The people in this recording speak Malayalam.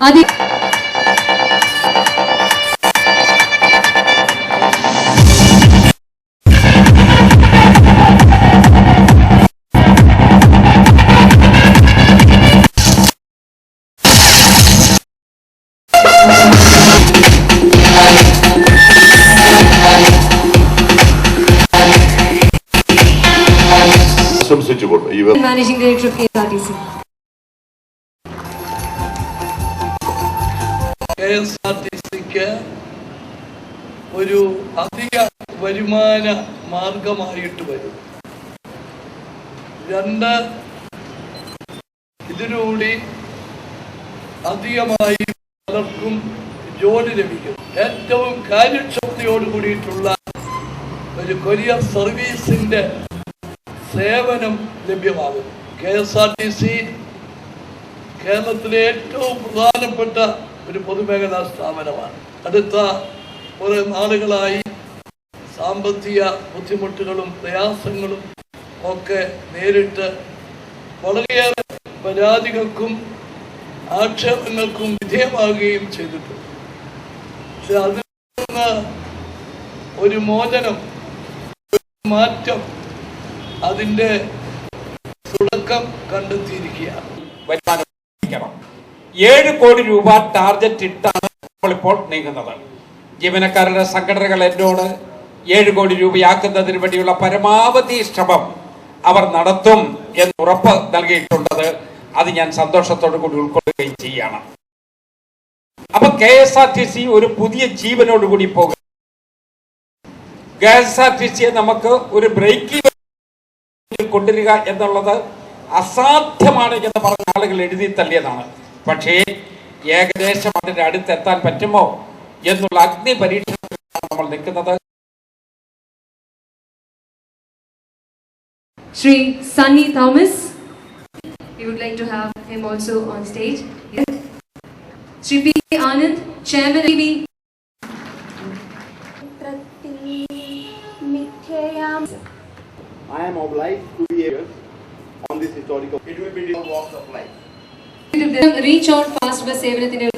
Managing Director of KSRTC. KSRTCക്ക് ഒരു അധിക വരുമാന മാർഗമായിട്ട് വരും. രണ്ട്, ഇതിലൂടെ അധികമായി പലർക്കും ജോലി ലഭിക്കും. ഏറ്റവും കാര്യക്ഷമതയോട് കൂടിയിട്ടുള്ള ഒരു കൊറിയർ സർവീസിന്റെ സേവനം ലഭ്യമാകും. KSRTC കേരളത്തിലെ ഏറ്റവും പ്രധാനപ്പെട്ട ഒരു പൊതുമേഖലാ സ്ഥാപനമാണ്. അടുത്ത കുറേ നാളുകളായി സാമ്പത്തിക ബുദ്ധിമുട്ടുകളും പ്രയാസങ്ങളും ഒക്കെ നേരിട്ട് വളരെയേറെ പരാതികൾക്കും ആക്ഷേപങ്ങൾക്കും വിധേയമാകുകയും ചെയ്തിട്ടുണ്ട്. പക്ഷെ അതിൽ നിന്ന് ഒരു മോചനം, ഒരു മാറ്റം, അതിന്റെ തുടക്കം കണ്ടെത്തിയിരിക്കുകയാണ്. 7 കോടി രൂപ ടാർഗറ്റ് ഇട്ടാണ് നമ്മളിപ്പോൾ നീങ്ങുന്നത്. ജീവനക്കാരുടെ സംഘടനകൾ എന്നോട് 7 കോടി രൂപയാക്കുന്നതിന് വേണ്ടിയുള്ള പരമാവധി ശ്രമം അവർ നടത്തും എന്ന് ഉറപ്പ് നൽകിയിട്ടുള്ളത് അത് ഞാൻ സന്തോഷത്തോടു കൂടി ഉൾക്കൊള്ളുകയും ചെയ്യുകയാണ്. അപ്പൊ KSRTC ഒരു പുതിയ ജീവനോടുകൂടി പോകും. KSRTCയെ നമുക്ക് ഒരു ബ്രേക്ക് കൊണ്ടുവരിക എന്നുള്ളത് അസാധ്യമാണ് എന്ന് പറഞ്ഞ ആളുകൾ എഴുതി തള്ളിയതാണ്. പക്ഷേ ഏകദേശം അതിന്റെ അടുത്തെത്താൻ പറ്റുമോ എന്നുള്ള അഗ്നി പരീക്ഷണത്തിലാണ് നമ്മൾ നിൽക്കുന്നത്. Shri Sunny Thomas, we would like to have him also on stage. Shri P. Anand, Chairman TV. I am obliged to be here on this historical. It will be different walks of life. Reach out fast for Sevanatine.